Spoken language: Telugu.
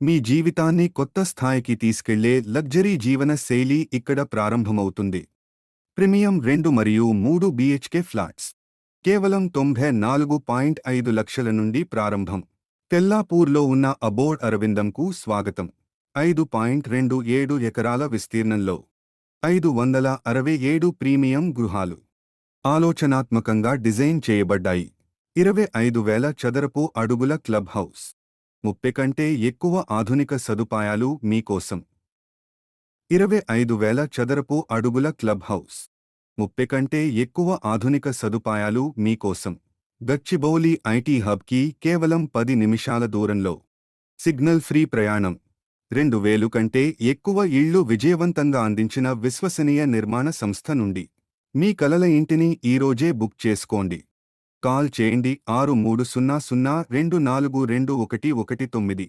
మీ జీవితాన్ని కొత్త స్థాయికి తీసుకెళ్లే లగ్జరీ జీవన శైలి ఇక్కడ ప్రారంభమవుతుంది. ప్రీమియం 2 మరియు 3 BHK ఫ్లాట్స్ కేవలం 94.5 లక్షల నుండి ప్రారంభం. తెల్లాపూర్లో ఉన్న అబోర్డ్ అరవిందంకు స్వాగతం. 5.27 ఎకరాల విస్తీర్ణంలో 567 ప్రీమియం గృహాలు ఆలోచనాత్మకంగా డిజైన్ చేయబడ్డాయి. 25,000 చదరపు అడుగుల క్లబ్ హౌస్, 30 కంటే ఎక్కువ ఆధునిక సదుపాయాలు మీకోసం. 25,000 చదరపు అడుగుల క్లబ్ హౌస్, 30 కంటే ఎక్కువ ఆధునిక సదుపాయాలు మీకోసం. గచ్చిబౌలి ఐటీ హబ్కి కేవలం 10 నిమిషాల దూరంలో. సిగ్నల్ ఫ్రీ ప్రయాణం. 2,000 కంటే ఎక్కువ ఇళ్లు విజయవంతంగా అందించిన విశ్వసనీయ నిర్మాణ సంస్థ నుండి. మీ కలల ఇంటిని ఈరోజే బుక్ చేసుకోండి. కాల్ చేయండి 6300242119.